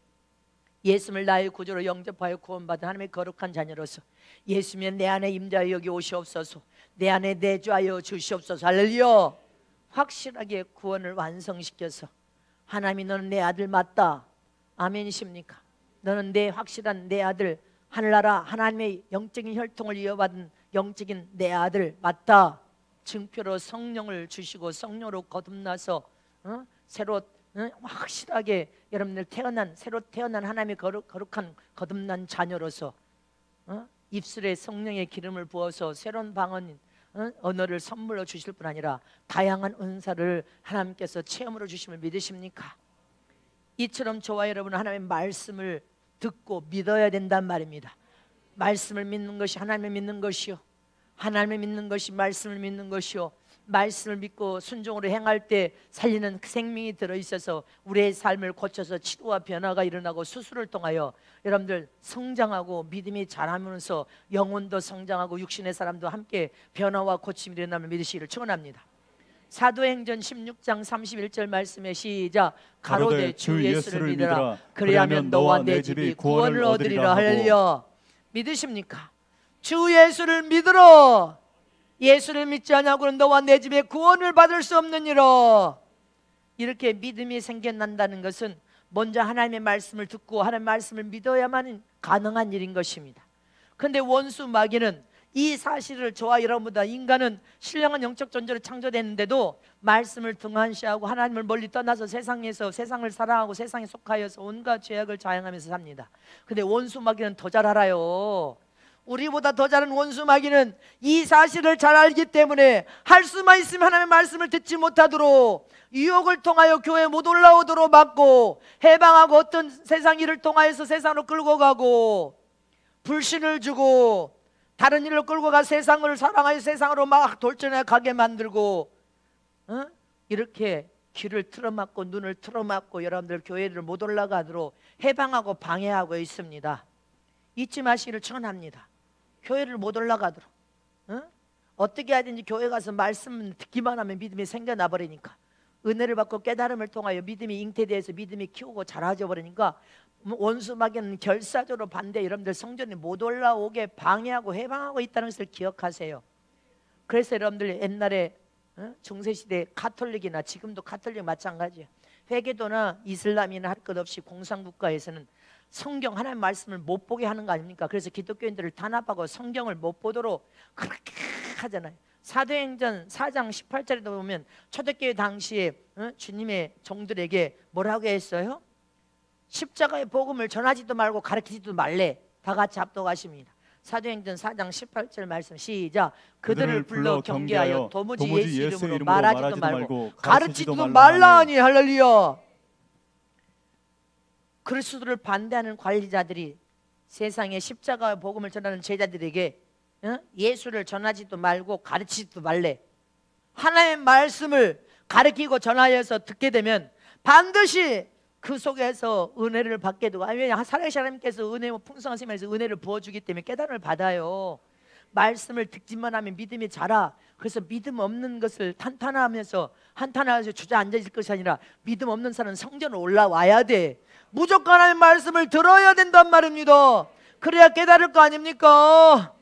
예수를 나의 구주로 영접하여 구원받은 하나님의 거룩한 자녀로서 예수면 내 안에 임자여 여기 오시옵소서, 내 안에 내주하여 주시옵소서. 할렐루야. 확실하게 구원을 완성시켜서 하나님이 너는 내 아들 맞다. 아멘이십니까? 너는 내 확실한 내 아들, 하늘나라 하나님의 영적인 혈통을 이어받은 영적인 내 아들 맞다. 증표로 성령을 주시고 성령으로 거듭나서 새로 확실하게 여러분들 새로 태어난 하나님의 거룩한 거듭난 자녀로서 입술에 성령의 기름을 부어서 새로운 방언 언어를 선물로 주실 뿐 아니라 다양한 은사를 하나님께서 체험으로 주심을 믿으십니까? 이처럼 저와 여러분은 하나님의 말씀을 듣고 믿어야 된단 말입니다. 말씀을 믿는 것이 하나님을 믿는 것이요, 하나님을 믿는 것이 말씀을 믿는 것이요, 말씀을 믿고 순종으로 행할 때 살리는 그 생명이 들어있어서 우리의 삶을 고쳐서 치료와 변화가 일어나고 수술을 통하여 여러분들 성장하고 믿음이 자라면서 영혼도 성장하고 육신의 사람도 함께 변화와 고침이 일어나면 믿으시기를 축원합니다. 사도행전 16장 31절 말씀에 시작. 가로되 주 예수를 믿으라. 그리하면 너와 내 집이 구원을 얻으리라. 할렐루야. 믿으십니까? 주 예수를 믿으라. 예수를 믿지 않냐고는 너와 내 집에 구원을 받을 수 없느니라. 이렇게 믿음이 생겨난다는 것은 먼저 하나님의 말씀을 듣고 하나님의 말씀을 믿어야만 가능한 일인 것입니다. 그런데 원수 마귀는 이 사실을 저와 여러분보다, 인간은 신령한 영적 존재로 창조됐는데도 말씀을 등한시하고 하나님을 멀리 떠나서 세상에서 세상을 사랑하고 세상에 속하여서 온갖 죄악을 자행하면서 삽니다. 그런데 원수 마귀는 더 잘 알아요. 우리보다 더 잘하는 원수 마귀는 이 사실을 잘 알기 때문에 할 수만 있으면 하나님의 말씀을 듣지 못하도록 유혹을 통하여 교회에 못 올라오도록 막고, 해방하고 어떤 세상 일을 통하여서 세상으로 끌고 가고, 불신을 주고 다른 일로 끌고 가 세상을 사랑하여 세상으로 막 돌진해 가게 만들고, 이렇게 귀를 틀어막고 눈을 틀어막고 여러분들 교회를 못 올라가도록 해방하고 방해하고 있습니다. 잊지 마시기를 축원합니다. 교회를 못 올라가도록 어떻게 하든지 교회 가서 말씀 듣기만 하면 믿음이 생겨나 버리니까 은혜를 받고 깨달음을 통하여 믿음이 잉태되어서 믿음이 키우고 자라져 버리니까 원수 마귀는 결사적으로 반대. 여러분들 성전에 못 올라오게 방해하고 해방하고 있다는 것을 기억하세요. 그래서 여러분들 옛날에 중세시대 가톨릭이나 지금도 가톨릭 마찬가지예요. 회계도나 이슬람이나 할 것 없이 공산국가에서는 성경 하나님 말씀을 못 보게 하는 거 아닙니까? 그래서 기독교인들을 단합하고 성경을 못 보도록 그렇게 하잖아요. 사도행전 4장 18절에도 보면 초대교회 당시에 주님의 종들에게 뭐라고 했어요? 십자가의 복음을 전하지도 말고 가르치지도 말래. 다 같이 합독하십니다. 사도행전 4장 18절 말씀 시작. 그들을 불러 경계하여 도무지 예수 이름으로 말하지도 말고 가르치지도 말라 하니. 할렐루야. 그리스도를 반대하는 관리자들이 세상에 십자가의 복음을 전하는 제자들에게 예수를 전하지도 말고 가르치지도 말래. 하나님의 말씀을 가르치고 전하여서 듣게 되면 반드시 그 속에서 은혜를 받게 되고, 왜냐하면 살아계신 하나님께서 은혜 풍성한 생명에서 은혜를 부어주기 때문에 깨달음을 받아요. 말씀을 듣기만 하면 믿음이 자라. 그래서 믿음 없는 것을 한탄하면서 주저앉아 있을 것이 아니라 믿음 없는 사람은 성전으로 올라와야 돼. 무조건 하나님의 말씀을 들어야 된단 말입니다. 그래야 깨달을 거 아닙니까?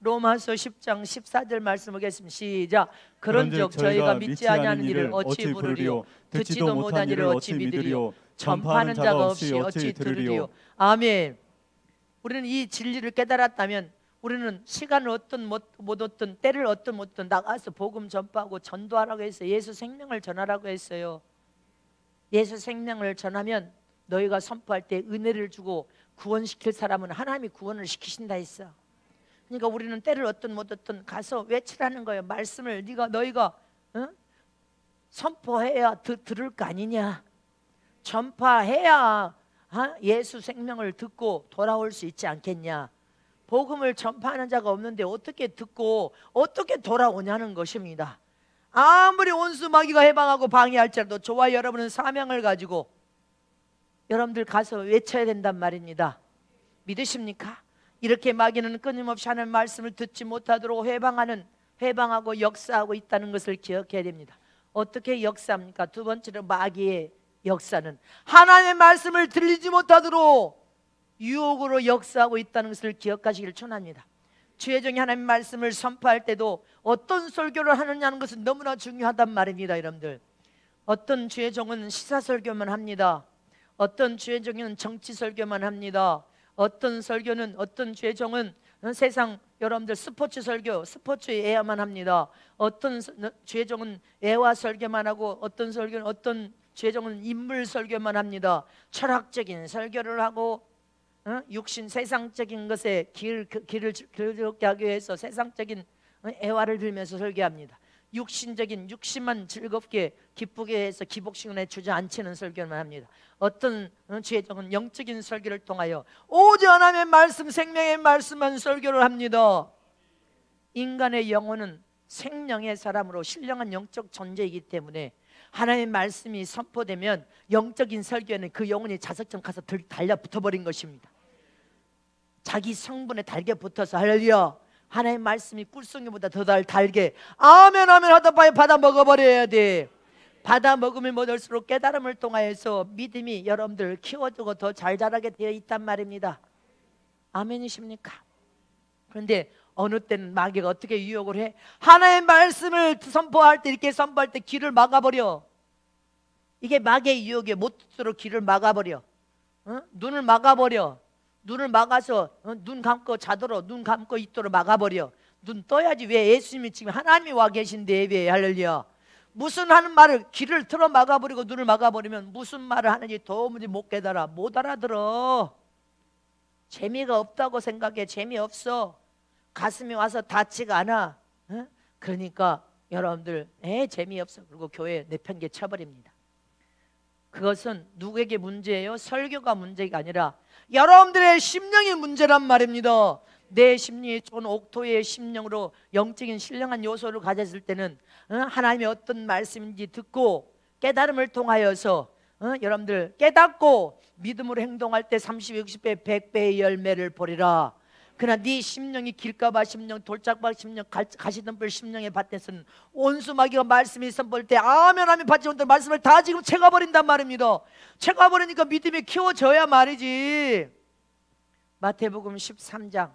로마서 10장 14절 말씀 보겠습니다. 시작. 그런즉 저희가 믿지 아니하는 일을 어찌 부르리요? 듣지도 못한 일을 어찌 믿으리요? 전파하는 자가 없이 어찌 들으리요? 아멘. 우리는 이 진리를 깨달았다면 우리는 시간을 어떤 못 얻든 때를 어떤 못 얻든 나가서 복음 전파하고 전도하라고 했어요. 예수 생명을 전하라고 했어요. 예수 생명을 전하면 너희가 선포할 때 은혜를 주고 구원시킬 사람은 하나님이 구원을 시키신다 했어. 그러니까 우리는 때를 얻든 못 얻든 가서 외치라는 거예요. 말씀을 너희가 선포해야 들을 거 아니냐. 전파해야 예수 생명을 듣고 돌아올 수 있지 않겠냐. 복음을 전파하는 자가 없는데 어떻게 듣고 어떻게 돌아오냐는 것입니다. 아무리 원수 마귀가 해방하고 방해할지라도 저와 여러분은 사명을 가지고 여러분들 가서 외쳐야 된단 말입니다. 믿으십니까? 이렇게 마귀는 끊임없이 하는 말씀을 듣지 못하도록 해방하고 역사하고 있다는 것을 기억해야 됩니다. 어떻게 역사합니까? 두 번째로 마귀의 역사는 하나님의 말씀을 들리지 못하도록 유혹으로 역사하고 있다는 것을 기억하시길 축원합니다. 주의종이 하나님의 말씀을 선포할 때도 어떤 설교를 하느냐는 것은 너무나 중요하단 말입니다. 여러분들, 어떤 주의종은 시사설교만 합니다. 어떤 주의종은 정치설교만 합니다. 어떤 주의종은 세상 여러분들 스포츠 설교, 스포츠에 애화만 합니다. 어떤 주의종은 애화 설교만 하고 어떤 주의종은 인물 설교만 합니다. 철학적인 설교를 하고 육신 세상적인 것에 길을 즐겁게 하기 위해서 세상적인 애화를 들면서 설교합니다. 육신만 즐겁게 기쁘게 해서 기복신에 주저앉히는 설교만 합니다. 어떤 주의종은 영적인 설교를 통하여 오직 하나님의 말씀, 생명의 말씀만 설교를 합니다. 인간의 영혼은 생명의 사람으로 신령한 영적 존재이기 때문에 하나님의 말씀이 선포되면 영적인 설교에는 그 영혼이 자석처럼 가서 달려붙어버린 것입니다. 자기 성분에 달게 붙어서 할렐루야, 하나님의 말씀이 꿀송이보다 더 달게 아멘 아멘 하다 받아 먹어버려야 돼. 받아 먹으면 먹을수록 깨달음을 통하여서 믿음이 여러분들 키워주고 더 잘 자라게 되어 있단 말입니다. 아멘이십니까? 그런데 어느 때는 마귀가 어떻게 유혹을 해? 하나님의 말씀을 선포할 때 이렇게 선포할 때 길을 막아버려. 이게 마귀의 유혹에 못 듣도록 길을 막아버려. 눈을 막아버려. 눈을 막아서 눈 감고 자도록, 눈 감고 있도록 막아버려. 눈 떠야지. 왜? 예수님이 지금 하나님이 와 계신데 왜? 할렐루야. 무슨 하는 말을 길을 틀어 막아버리고 눈을 막아버리면 무슨 말을 하는지 도무지 못 깨달아. 못 알아들어. 재미가 없다고 생각해. 재미없어. 가슴이 와서 닿지가 않아. 그러니까 여러분들 재미없어. 그리고 교회에 내팽개 쳐버립니다. 그것은 누구에게 문제예요? 설교가 문제가 아니라 여러분들의 심령이 문제란 말입니다. 내 심령이 좋은 옥토의 심령으로 영적인 신령한 요소를 가졌을 때는 하나님의 어떤 말씀인지 듣고 깨달음을 통하여서 여러분들 깨닫고 믿음으로 행동할 때 30, 60배, 100배의 열매를 보리라. 그러나 네 심령이 길가봐 심령, 돌짝봐 심령, 가시덤불 심령의 밭에서는 온수 마귀가 말씀이 선포할 때 아멘 하면 받지 못할 말씀을 다 지금 채가버린단 말입니다. 채가버리니까 믿음이 키워져야 말이지. 마태복음 13장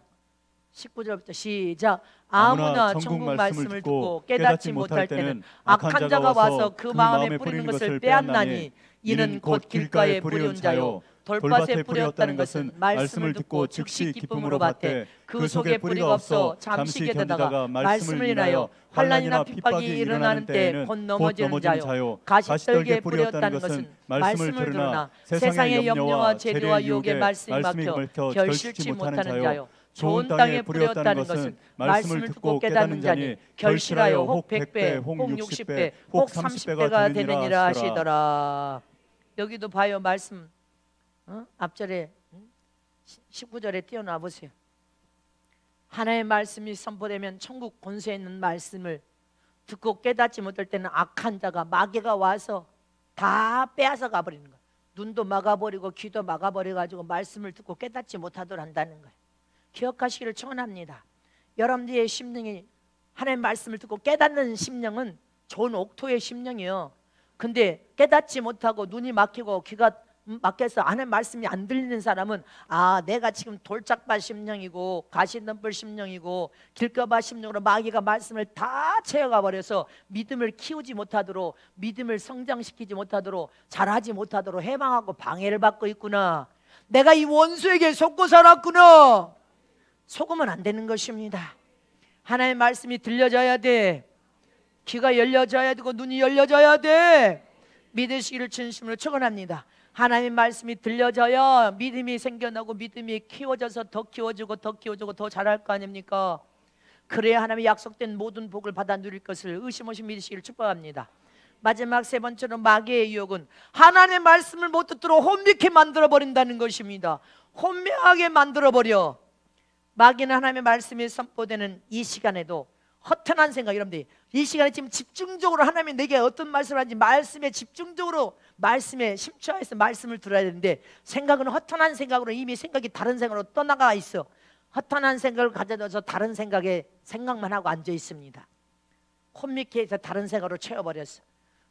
19절부터 시작. 아무나 천국 말씀을 듣고 깨닫지 못할 때는 악한 자가 와서 그 마음에 뿌리는 것을 빼앗나니 이는 곧 길가에 뿌리온 자요 돌밭에 뿌렸다는 것은 말씀을 듣고 즉시 기쁨으로 받되 그 속에 뿌리가 없어 잠시 견디다가 말씀을 인하여 환난이나 핍박이 일어나는 때에 곧 넘어지는 자요 가시떨기에 뿌렸다는 것은 말씀을 들으나 세상의 염려와 재료와 유혹에 말씀이 막혀 결실치 못하는 자요 좋은 땅에 뿌렸다는 것은 말씀을 듣고 깨닫는 자니 결실하여 혹 100배, 혹 60배, 혹 30배가 되느니라 하시더라. 여기도 봐요. 말씀 앞절에 19절에 띄어놔 보세요. 하나님의 말씀이 선포되면 천국 권세에 있는 말씀을 듣고 깨닫지 못할 때는 악한 자가 마귀가 와서 다 빼앗아 가버리는 거예요. 눈도 막아버리고 귀도 막아버려가지고 말씀을 듣고 깨닫지 못하도록 한다는 거예요. 기억하시기를 축원합니다. 여러분들의 심령이 하나님의 말씀을 듣고 깨닫는 심령은 좋은 옥토의 심령이에요. 근데 깨닫지 못하고 눈이 막히고 귀가 막혀서 하나님의 말씀이 안 들리는 사람은 아 내가 지금 돌짝밭 심령이고 가시덤불 심령이고 길가밭 심령으로 마귀가 말씀을 다 채워가 버려서 믿음을 키우지 못하도록 믿음을 성장시키지 못하도록 잘하지 못하도록 해방하고 방해를 받고 있구나. 내가 이 원수에게 속고 살았구나. 속으면 안 되는 것입니다. 하나님의 말씀이 들려져야 돼. 귀가 열려져야 되고 눈이 열려져야 돼. 믿으시기를 진심으로 축원합니다. 하나님의 말씀이 들려져야 믿음이 생겨나고 믿음이 키워져서 더 키워지고 더 키워지고 더 잘할 거 아닙니까? 그래야 하나님의 약속된 모든 복을 받아 누릴 것을 의심 없이 믿으시기를 축복합니다. 마지막 세 번째로 마귀의 유혹은 하나님의 말씀을 못 듣도록 혼미케 만들어버린다는 것입니다. 혼미하게 만들어버려. 마귀는 하나님의 말씀이 선포되는 이 시간에도 허탄한 생각, 여러분들이 이 시간에 지금 집중적으로 하나님이 내게 어떤 말씀을 하는지 말씀에 집중적으로 말씀에 심취해서 말씀을 들어야 되는데 생각은 허탄한 생각으로 이미 생각이 다른 생각으로 떠나가 있어. 허탄한 생각을 가져다서 다른 생각만 하고 앉아 있습니다. 혼미케 해서 다른 생각으로 채워버렸어.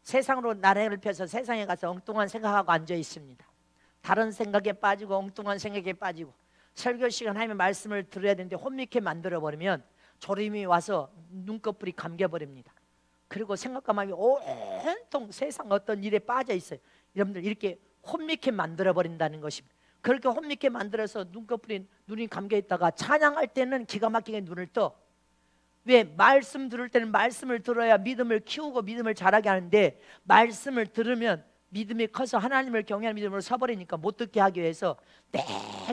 세상으로 나래를 펴서 세상에 가서 엉뚱한 생각하고 앉아 있습니다. 다른 생각에 빠지고 엉뚱한 생각에 빠지고 설교 시간 하나님의 말씀을 들어야 되는데 혼미케 만들어버리면 졸음이 와서 눈꺼풀이 감겨버립니다. 그리고 생각과 마음이 온통 세상 어떤 일에 빠져 있어요. 여러분들 이렇게 혼미케 만들어버린다는 것입니다. 그렇게 혼미케 만들어서 눈이 감겨있다가 찬양할 때는 기가 막히게 눈을 떠. 왜? 말씀 들을 때는 말씀을 들어야 믿음을 키우고 믿음을 자라게 하는데 말씀을 들으면 믿음이 커서 하나님을 경외하는 믿음으로 서버리니까 못 듣게 하기 위해서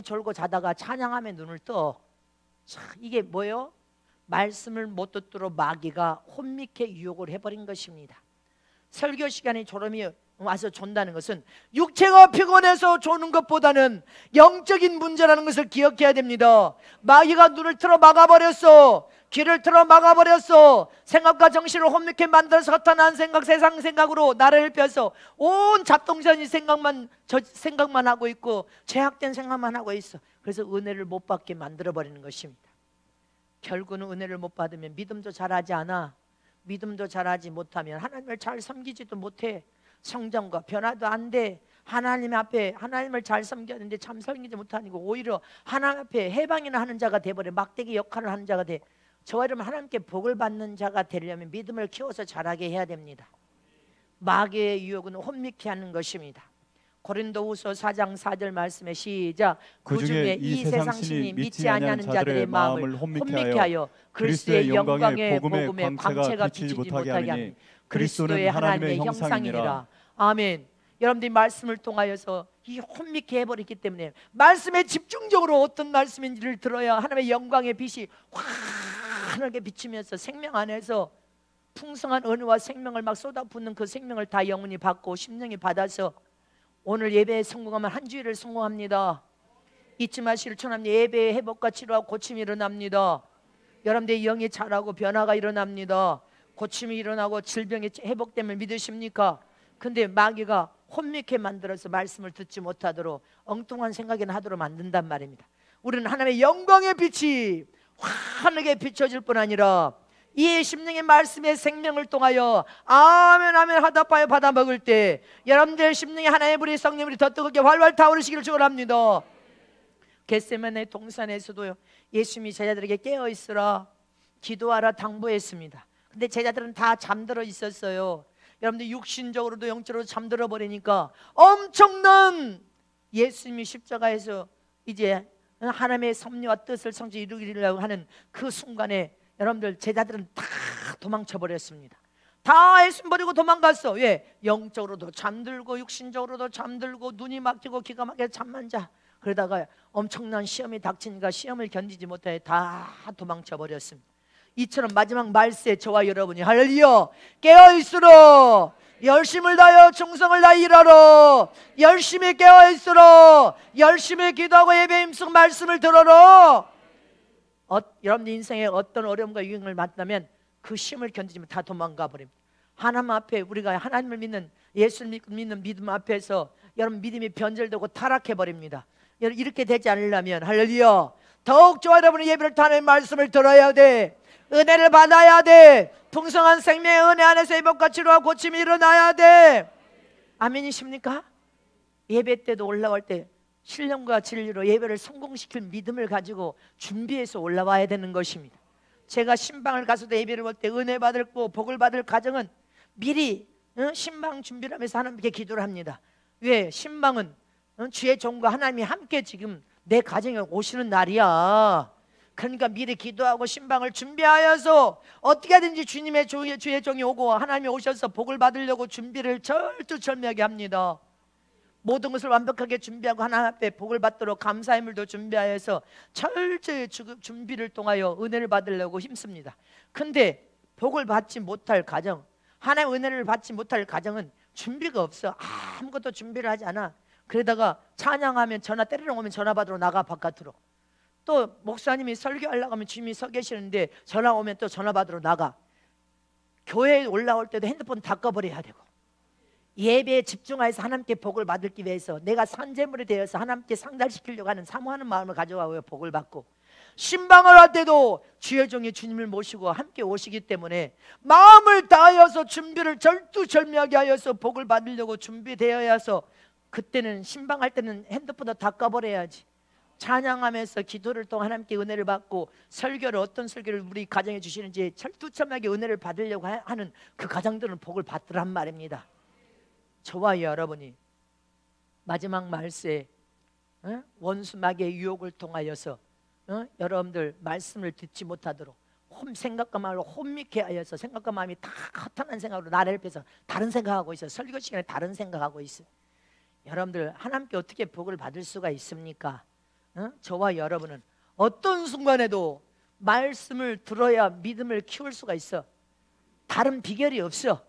졸고 자다가 찬양하면 눈을 떠. 자, 이게 뭐예요? 말씀을 못 듣도록 마귀가 혼미케 유혹을 해버린 것입니다. 설교 시간에 졸음이 와서 존다는 것은 육체가 피곤해서 조는 것보다는 영적인 문제라는 것을 기억해야 됩니다. 마귀가 눈을 틀어 막아버렸어. 귀를 틀어 막아버렸어. 생각과 정신을 혼미케 만들어서 허탄한 생각, 세상 생각으로 나를 펴서 온 잡동사니 생각만 하고 있고 죄악된 생각만 하고 있어. 그래서 은혜를 못 받게 만들어버리는 것입니다. 결국은 은혜를 못 받으면 믿음도 잘하지 않아. 믿음도 잘하지 못하면 하나님을 잘 섬기지도 못해. 성장과 변화도 안 돼. 하나님 앞에 하나님을 잘 섬겼는데 참 섬기지 못하니까 오히려 하나님 앞에 해방이나 하는 자가 돼버려. 막대기 역할을 하는 자가 돼. 저와 여러분 하나님께 복을 받는 자가 되려면 믿음을 키워서 자라게 해야 됩니다. 마귀의 유혹은 혼미케 하는 것입니다. 고린도후서 4장 4절 말씀에 시작. 그중에 이 세상 신이 믿지 아니하는 자들의 마음을 혼미케 하여 그리스도의 영광의 복음의 광채가 비치지 못하게 하니 그리스도의 하나님의 형상이니라. 아멘. 여러분들이 말씀을 통하여서 이 혼미케 해버렸기 때문에 말씀에 집중적으로 어떤 말씀인지를 들어야 하나님의 영광의 빛이 환하게 비치면서 생명 안에서 풍성한 은혜와 생명을 막 쏟아붓는 그 생명을 다 영혼이 받고 심령이 받아서 오늘 예배에 성공하면 한 주일을 성공합니다. 잊지 마시기를 축원합니다. 예배에 회복과 치료와 고침이 일어납니다. 여러분들의 영이 자라고 변화가 일어납니다. 고침이 일어나고 질병이 회복됨을 믿으십니까? 근데 마귀가 혼미케 만들어서 말씀을 듣지 못하도록 엉뚱한 생각이나 하도록 만든단 말입니다. 우리는 하나님의 영광의 빛이 환하게 비춰질 뿐 아니라 이 심령의 말씀의 생명을 통하여 아멘 아멘 하답하여 받아 먹을 때 여러분들 심령에 하나님의 불이 성령의 불이 더 뜨겁게 활활 타오르시기를 축원합니다. 겟세마네 동산에서도요, 예수님이 제자들에게 깨어있으라 기도하라 당부했습니다. 근데 제자들은 다 잠들어 있었어요. 여러분들 육신적으로도 영적으로도 잠들어 버리니까 엄청난 예수님이 십자가에서 이제 하나님의 섭리와 뜻을 성취 이루기려고 하는 그 순간에 여러분들 제자들은 다 도망쳐 버렸습니다. 다 예수님 버리고 도망갔어. 왜? 영적으로도 잠들고 육신적으로도 잠들고 눈이 막히고 기가 막혀 잠만 자. 그러다가 엄청난 시험이 닥치니까 시험을 견디지 못해 다 도망쳐 버렸습니다. 이처럼 마지막 말세에 저와 여러분이 할렐루야 깨어있으라, 열심을 다하여 충성을 다하여 일하라, 열심히 깨어있으라, 열심히 기도하고 예배 힘쓰고 말씀을 들어라. 여러분들 인생에 어떤 어려움과 유행을 만나면 그 시험을 견디지면 다 도망가 버립니다. 하나님 앞에 우리가 하나님을 믿는 예수를 믿는 믿음 앞에서 여러분 믿음이 변절되고 타락해 버립니다. 이렇게 되지 않으려면 할렐루야 더욱 저와 여러분의 예배를 하나님의 말씀을 들어야 돼. 은혜를 받아야 돼. 풍성한 생명의 은혜 안에서 회복과 치료와 고침이 일어나야 돼. 아멘이십니까? 예배 때도 올라갈 때 신령과 진리로 예배를 성공시킬 믿음을 가지고 준비해서 올라와야 되는 것입니다. 제가 신방을 가서도 예배를 볼 때 은혜 받을 거 복을 받을 가정은 미리 신방 준비를 하면서 하나님께 기도를 합니다. 왜? 신방은 주의 종과 하나님이 함께 지금 내 가정에 오시는 날이야. 그러니까 미리 기도하고 신방을 준비하여서 어떻게 하든지 주님의 주의 종이 오고 하나님이 오셔서 복을 받으려고 준비를 철두철미하게 합니다. 모든 것을 완벽하게 준비하고 하나님 앞에 복을 받도록 감사의 물도 준비하여서 철저히 준비를 통하여 은혜를 받으려고 힘씁니다. 근데 복을 받지 못할 가정, 하나님의 은혜를 받지 못할 가정은 준비가 없어. 아무것도 준비를 하지 않아. 그러다가 찬양하면 전화 때리러 오면 전화 받으러 나가 바깥으로. 또 목사님이 설교하려고 하면 주님이 서 계시는데 전화 오면 또 전화 받으러 나가. 교회에 올라올 때도 핸드폰 다 꺼버려야 되고, 예배에 집중해서 하나님께 복을 받기 위해서 내가 산재물이 되어서 하나님께 상달시키려고 하는 사모하는 마음을 가져가고 복을 받고, 신방을 할 때도 주의 종이 주님을 모시고 함께 오시기 때문에 마음을 다하여서 준비를 절두절미하게 하여서 복을 받으려고 준비되어야 해서, 그때는 신방할 때는 핸드폰도 다 꺼버려야지. 찬양하면서 기도를 통해 하나님께 은혜를 받고, 설교를 어떤 설교를 우리 가정에 주시는지 철두철미하게 은혜를 받으려고 하는 그 가정들은 복을 받더란 말입니다. 저와 여러분이 마지막 말세에 원수 마귀의 유혹을 통하여서 여러분들 말씀을 듣지 못하도록 생각과 마음을 혼미케 하여서 생각과 마음이 다 허탄한 생각으로 나를 펴서 다른 생각하고 있어요. 설교 시간에 다른 생각하고 있어요. 여러분들 하나님께 어떻게 복을 받을 수가 있습니까? 저와 여러분은 어떤 순간에도 말씀을 들어야 믿음을 키울 수가 있어. 다른 비결이 없어.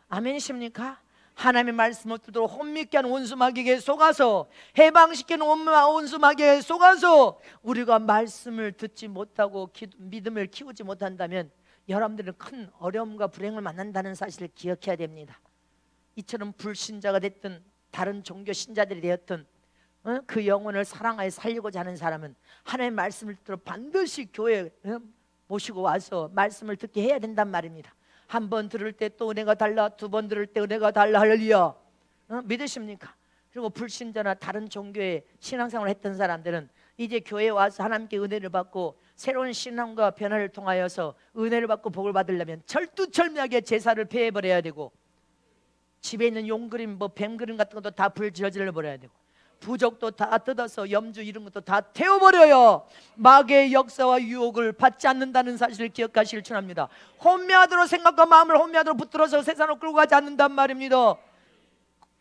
아멘이십니까? 하나님의 말씀을 듣도록 혼미케 하는 원수마귀에게 속아서, 해방시키는 원수마귀에게 속아서 우리가 말씀을 듣지 못하고 믿음을 키우지 못한다면 여러분들은 큰 어려움과 불행을 만난다는 사실을 기억해야 됩니다. 이처럼 불신자가 됐든 다른 종교 신자들이 되었든 그 영혼을 사랑하여 살리고자 하는 사람은 하나님의 말씀을 들어 반드시 교회에 모시고 와서 말씀을 듣게 해야 된단 말입니다. 한 번 들을 때 또 은혜가 달라, 두 번 들을 때 은혜가 달라. 할렐루야. 믿으십니까? 그리고 불신자나 다른 종교의 신앙생활을 했던 사람들은 이제 교회에 와서 하나님께 은혜를 받고 새로운 신앙과 변화를 통하여서 은혜를 받고 복을 받으려면 철두철미하게 제사를 폐해버려야 되고, 집에 있는 용그림 뱀 그림 같은 것도 다 불지어질러 버려야 되고, 부적도 다 뜯어서 염주 이런 것도 다 태워버려요. 마귀의 역사와 유혹을 받지 않는다는 사실을 기억하시길 축원합니다. 혼미하도록 생각과 마음을 혼미하도록 붙들어서 세상으로 끌고 가지 않는단 말입니다.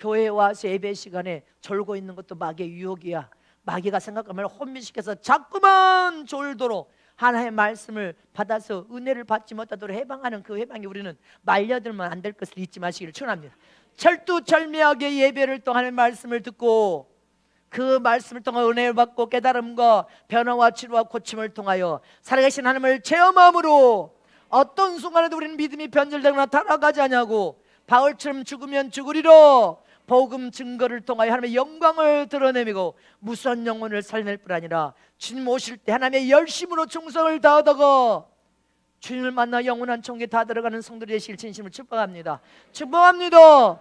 교회에 와서 예배 시간에 졸고 있는 것도 마귀의 유혹이야. 마귀가 생각과 마음을 혼미시켜서 자꾸만 졸도록 하나님의 말씀을 받아서 은혜를 받지 못하도록 해방하는 그 해방이 우리는 말려들면 안 될 것을 잊지 마시기를 축원합니다. 철두철미하게 예배를 통해 하나님의 말씀을 듣고 그 말씀을 통해 은혜를 받고 깨달음과 변화와 치료와 고침을 통하여 살아계신 하나님을 체험함으로 어떤 순간에도 우리는 믿음이 변절되거나 타락하지 않냐고, 바울처럼 죽으면 죽으리로 복음 증거를 통하여 하나님의 영광을 드러내미고 무수한 영혼을 살릴 뿐 아니라 주님 오실 때 하나님의 열심으로 충성을 다하다가 주님을 만나 영원한 천국에 다 들어가는 성도들이 되실 진심을 축복합니다. 축복합니다.